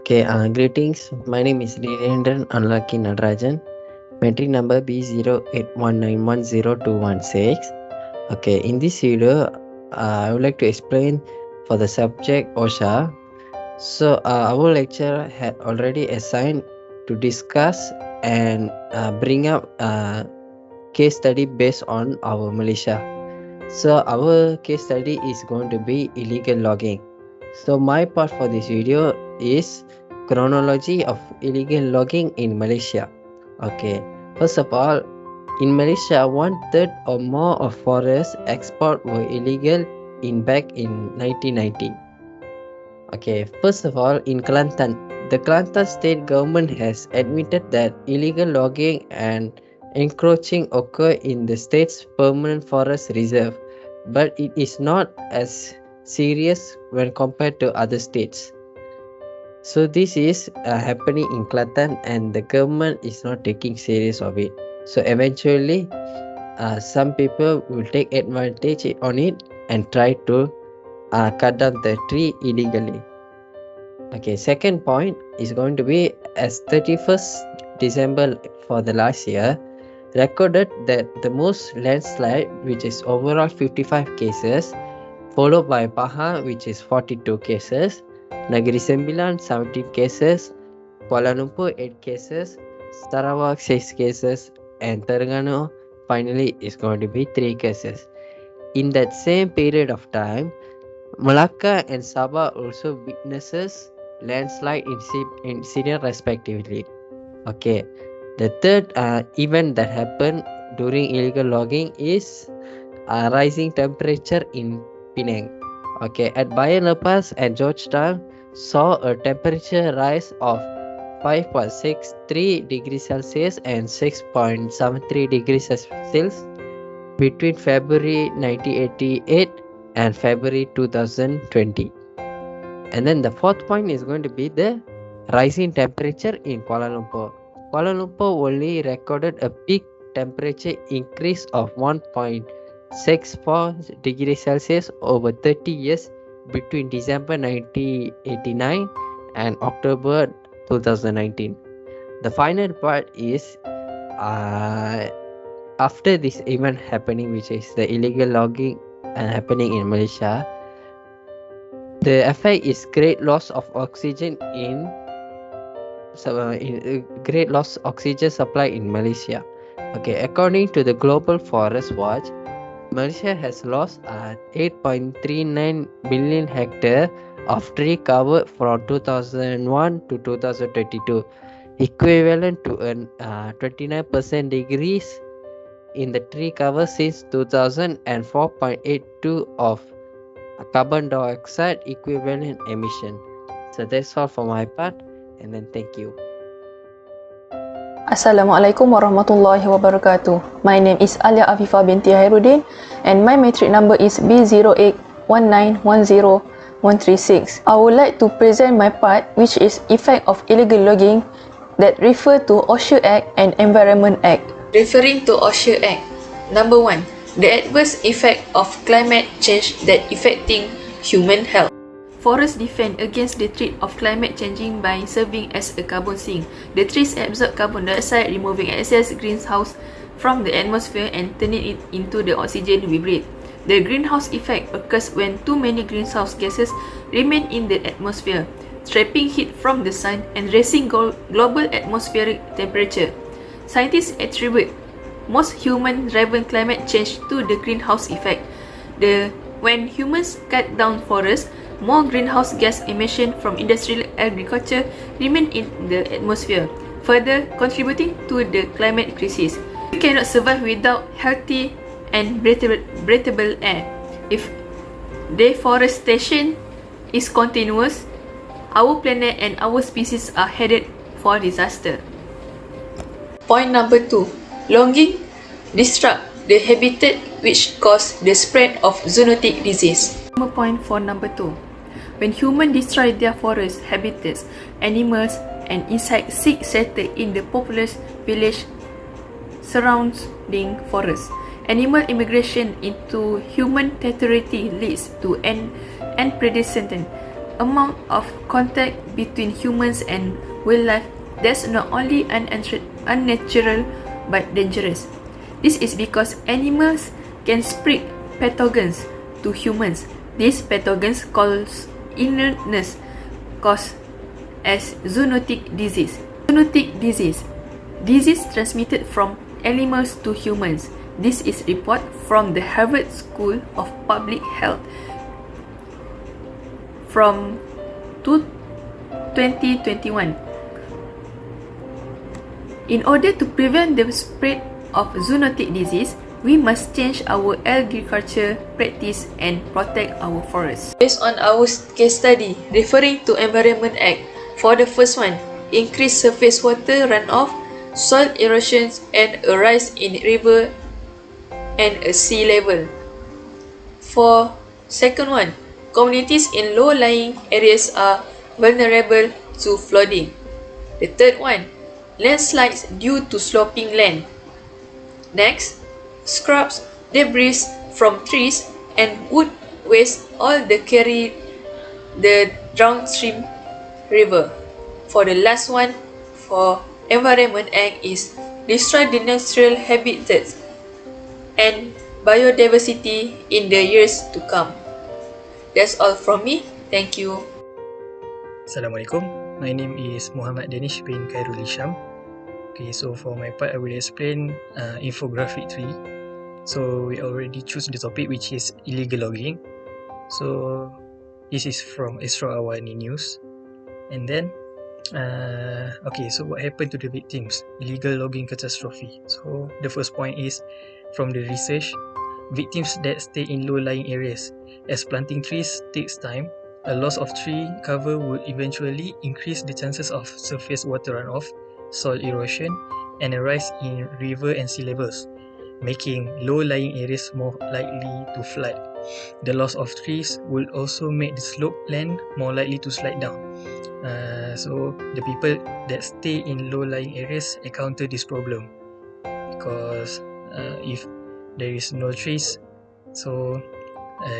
Greetings. My name is Dhirendran Anlaki Nadarajan. Metric number B0819102116. In this video, I would like to explain for the subject OSHA. So, our lecturer had already assigned to discuss and bring up a case study based on our Malaysia. So, our case study is going to be illegal logging. So, my part for this video is chronology of illegal logging in Malaysia. First of all, in Malaysia, 1/3 or more of forest export were illegal back in 1990. First of all, in Kelantan, the Kelantan state government has admitted that illegal logging and encroaching occur in the state's permanent forest reserve, but it is not as serious when compared to other states. So this is happening in Kelantan, and the government is not taking serious of it. So eventually, some people will take advantage on it and try to cut down the tree illegally. Second point is going to be as 31st December for the last year recorded that the most landslide, which is overall 55 cases, followed by Pahang, which is 42 cases, Negeri Sembilan 17 cases, Kuala Lumpur 8 cases, Sarawak 6 cases, and Terengganu finally is going to be 3 cases. In that same period of time, Malacca and Sabah also witnesses landslide incident respectively. The third event that happened during illegal logging is rising temperature in Penang. At Bayan Lepas and Georgetown saw a temperature rise of 5.63 degrees Celsius and 6.73 degrees Celsius between February 1988 and February 2020. And then the fourth point is going to be the rising temperature in Kuala Lumpur. Kuala Lumpur only recorded a peak temperature increase of 1.64 degrees Celsius over 30 years between December 1989 and October 2019. The final part is after this event happening, which is the illegal logging happening in Malaysia, the effect is great loss of oxygen great loss oxygen supply in Malaysia. According to the Global Forest Watch, Malaysia has lost 8.39 billion hectare of tree cover from 2001 to 2022, equivalent to a 29% decrease in the tree cover since 2000 and 4.82 of carbon dioxide equivalent emission. So that's all for my part, and then thank you. Assalamualaikum warahmatullahi wabarakatuh. My name is Alia Afifah binti Hairuddin and my metric number is B0819101136. I would like to present my part, which is effect of illegal logging that refer to OSHE Act and Environment Act. Referring to OSHE Act, number 1, the adverse effect of climate change that affecting human health. Forests defend against the threat of climate changing by serving as a carbon sink. The trees absorb carbon dioxide, removing excess greenhouse from the atmosphere and turning it into the oxygen we breathe. The greenhouse effect occurs when too many greenhouse gases remain in the atmosphere, trapping heat from the sun and raising global atmospheric temperature. Scientists attribute most human-driven climate change to the greenhouse effect. When humans cut down forests, more greenhouse gas emission from industrial agriculture remain in the atmosphere, further contributing to the climate crisis. We cannot survive without healthy and breathable air. If deforestation is continuous, our planet and our species are headed for disaster. Point number 2. Logging disrupt the habitat which cause the spread of zoonotic disease. Point for number 2. When humans destroy their forest habitats, animals and insects seek shelter in the populous village surrounding forests. Animal immigration into human territory leads to unprecedented amount of contact between humans and wildlife that's not only unnatural but dangerous. This is because animals can spread pathogens to humans. These pathogens cause illness caused as zoonotic disease. Zoonotic disease transmitted from animals to humans. This is report from the Harvard School of Public Health from 2021. In order to prevent the spread of zoonotic disease, we must change our agriculture practice and protect our forests. Based on our case study, referring to Environment Act, for the first one, increased surface water runoff, soil erosion, and a rise in river and a sea level. For second one, communities in low-lying areas are vulnerable to flooding. The third one, landslides due to sloping land. Next, scraps, debris from trees, and wood waste all the carry the downstream river. For the last one, for Environment Act is destroy the natural habitats and biodiversity in the years to come. That's all from me. Thank you. Assalamualaikum. My name is Muhammad Danish bin Khairul Hisham. Okay, so for my part, I will explain infographic 3. So we already choose the topic, which is illegal logging. So this is from Astro Awani News. And then, okay, so what happened to the victims? Illegal logging catastrophe. So the first point is from the research, victims that stay in low-lying areas. As planting trees takes time, a loss of tree cover would eventually increase the chances of surface water runoff, soil erosion, and a rise in river and sea levels, making low-lying areas more likely to flood. The loss of trees will also make the slope land more likely to slide down. So the people that stay in low-lying areas encounter this problem because if there is no trees, so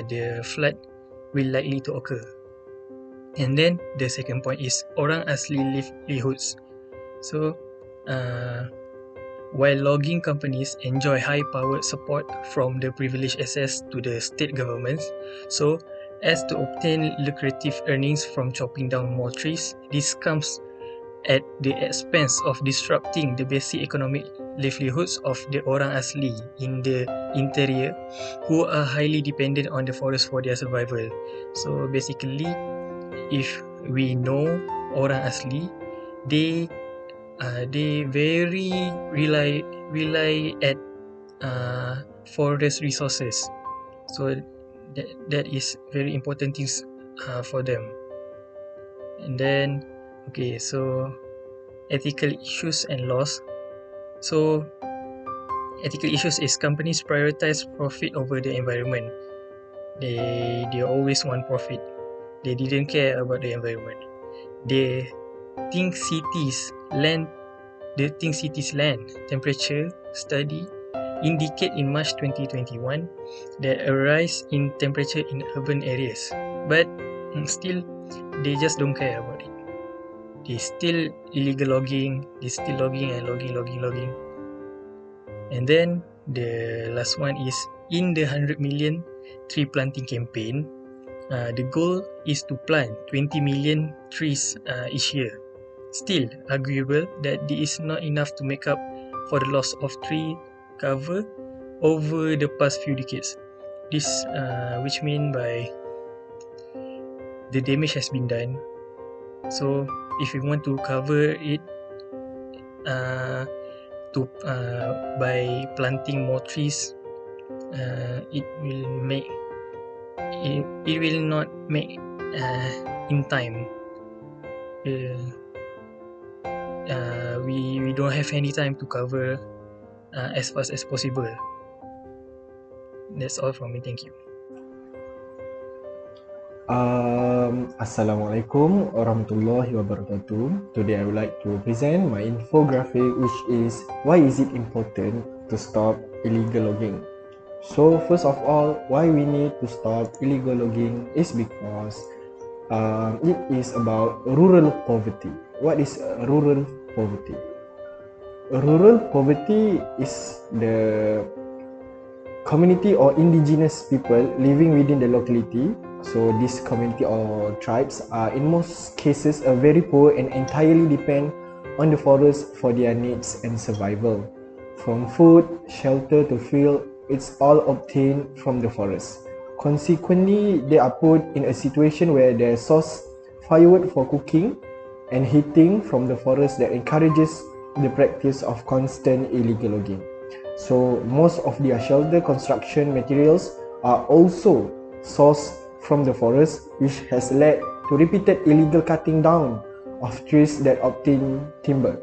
the flood will likely to occur. And then the second point is orang asli livelihoods. So while logging companies enjoy high-powered support from the privileged access to the state governments, so as to obtain lucrative earnings from chopping down more trees, this comes at the expense of disrupting the basic economic livelihoods of the orang asli in the interior who are highly dependent on the forest for their survival. So basically, if we know orang asli, they very rely at forest resources. So that is very important things for them. And then okay, so ethical issues and loss. So ethical issues is companies prioritize profit over the environment. They always want profit. They didn't care about the environment. They think cities land temperature study indicate in March 2021 that a rise in temperature in urban areas, but still they just don't care about it. They still illegal logging, they still logging and logging. And then the last one is in the 100 million tree planting campaign, the goal is to plant 20 million trees each year. Still arguable that this is not enough to make up for the loss of tree cover over the past few decades. This which mean by the damage has been done. So if we want to cover it by planting more trees, it will not make in time. We don't have any time to cover as fast as possible. That's all from me. Thank you. Assalamualaikum warahmatullahi wabarakatuh. Today I would like to present my infographic, which is why is it important to stop illegal logging. So first of all, why we need to stop illegal logging is because It is about rural poverty. What is rural poverty? Rural poverty is the community or indigenous people living within the locality. So this community or tribes are in most cases very poor and entirely depend on the forest for their needs and survival. From food, shelter to fuel, it's all obtained from the forest. Consequently, they are put in a situation where they source firewood for cooking and heating from the forest that encourages the practice of constant illegal logging. So most of their shelter construction materials are also sourced from the forest, which has led to repeated illegal cutting down of trees that obtain timber.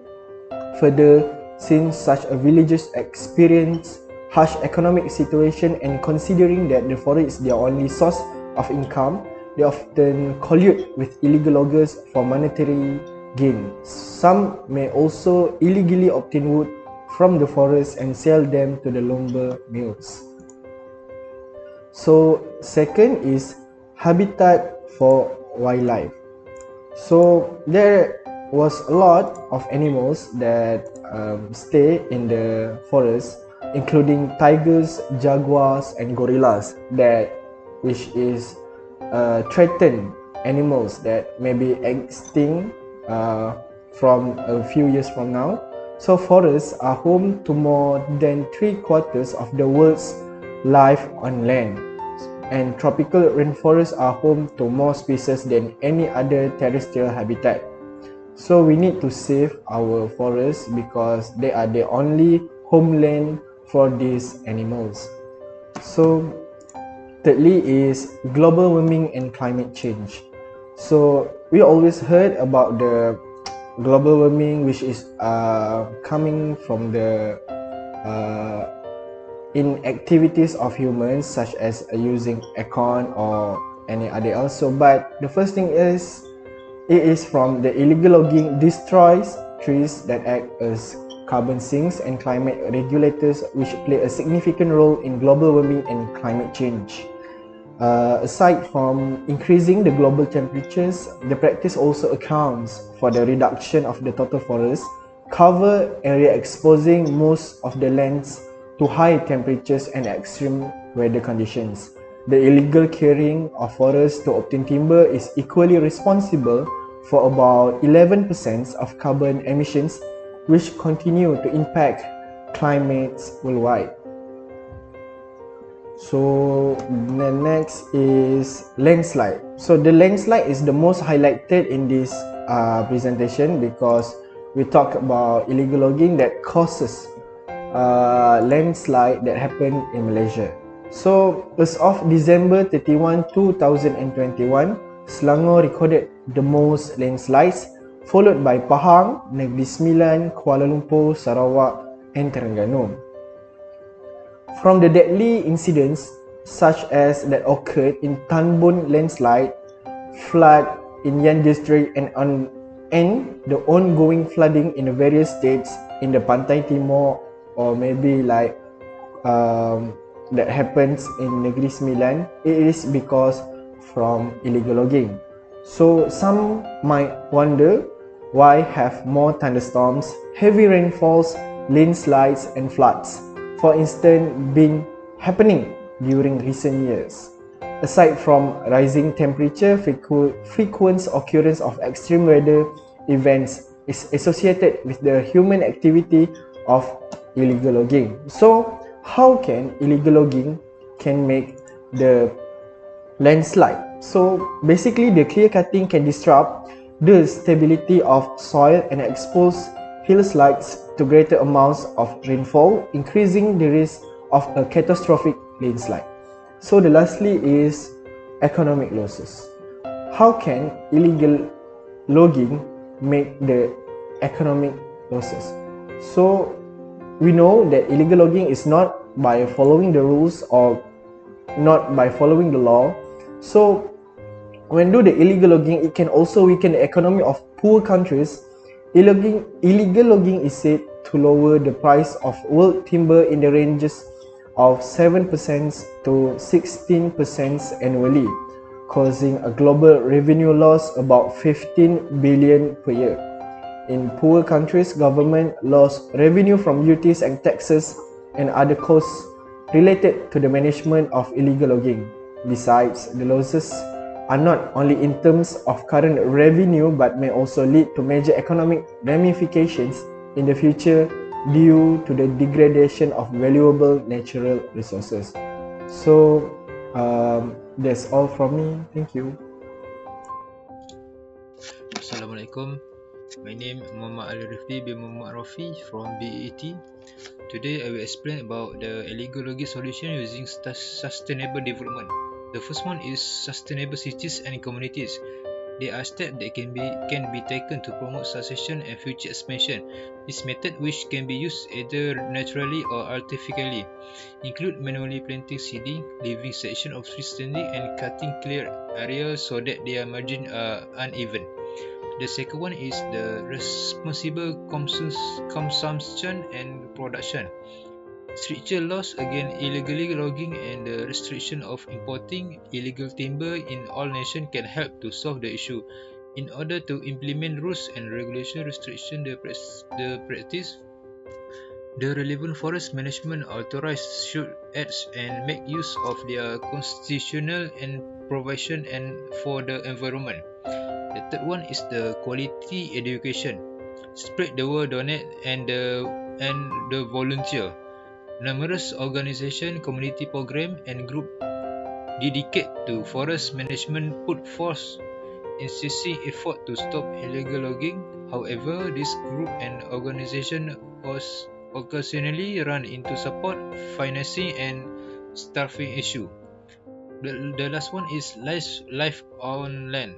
Further, since such a villagers experience harsh economic situation and considering that the forest is their only source of income, they often collude with illegal loggers for monetary gain. Some may also illegally obtain wood from the forest and sell them to the lumber mills. So second is habitat for wildlife. So there was a lot of animals that stay in the forest, including tigers, jaguars, and gorillas, which is threatened animals that may be extinct from a few years from now. So forests are home to more than 3/4 of the world's life on land, and tropical rainforests are home to more species than any other terrestrial habitat. So we need to save our forests because they are the only homeland for these animals. So thirdly is global warming and climate change. So we always heard about the global warming, which is coming from the inactivities of humans, such as using aircon or any other also. But the first thing is, it is from the illegal logging destroys trees that act as carbon sinks and climate regulators, which play a significant role in global warming and climate change. Aside from increasing the global temperatures, the practice also accounts for the reduction of the total forest cover area, exposing most of the lands to high temperatures and extreme weather conditions. The illegal clearing of forests to obtain timber is equally responsible for about 11% of carbon emissions, which continue to impact climates worldwide. So the next is landslide. So the landslide is the most highlighted in this presentation because we talk about illegal logging that causes landslide that happened in Malaysia. So as of December 31, 2021, Selangor recorded the most landslides, followed by Pahang, Negeri Sembilan, Kuala Lumpur, Sarawak, and Terengganu. From the deadly incidents such as that occurred in Tan Bun landslide, flood in Yan district, and the ongoing flooding in the various states in the Pantai Timur, or maybe like that happens in Negeri Sembilan, it is because from illegal logging. So some might wonder why have more thunderstorms, heavy rainfalls, landslides, and floods, for instance, been happening during recent years. Aside from rising temperature, frequent occurrence of extreme weather events is associated with the human activity of illegal logging. So how can illegal logging can make the landslide? So basically, the clear cutting can disrupt the stability of soil and expose hillsides to greater amounts of rainfall, increasing the risk of a catastrophic landslide. So the lastly is economic losses. How can illegal logging make the economic losses? So we know that illegal logging is not by following the rules or not by following the law. So when do the illegal logging, it can also weaken the economy of poor countries. Illegal logging is said to lower the price of world timber in the ranges of 7% to 16% annually. causing a global revenue loss about 15 billion per year. In poor countries, government lost revenue from duties and taxes and other costs related to the management of illegal logging. Besides, the losses are not only in terms of current revenue but may also lead to major economic ramifications in the future due to the degradation of valuable natural resources. So, that's all from me. Thank you. Assalamualaikum. My name is Muhammad Ali Rifli bin Muhammad Rafi from BAT. Today I will explain about the illegal logging solution using sustainable development. The first one is sustainable cities and communities. There are steps that can be taken to promote succession and future expansion. This method, which can be used either naturally or artificially, include manually planting seeding, leaving sections of trees standing, and cutting clear areas so that their margins are uneven. The second one is the responsible consumption and production. Stricter laws against illegally logging and the restriction of importing illegal timber in all nations can help to solve the issue. In order to implement rules and regulation restriction the practice, the relevant forest management authorities should act and make use of their constitutional and provision and for the environment. The third one is the quality education. Spread the word, donate, and the volunteer. Numerous organizations, community programs, and groups dedicated to forest management put forth increasing effort to stop illegal logging. However, this group and organization occasionally run into support, financing, and staffing issue. The last one is life on land.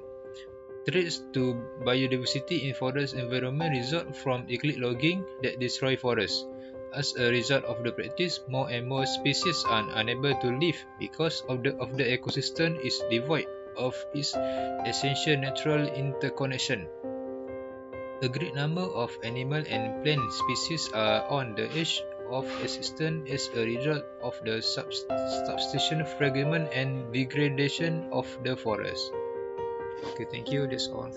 Threats to biodiversity in forest environment result from illegal logging that destroy forests. As a result of the practice, more and more species are unable to live because of the ecosystem is devoid of its essential natural interconnection. A great number of animal and plant species are on the edge of extinction as a result of the substantial fragment and degradation of the forest. Okay, thank you. That's all.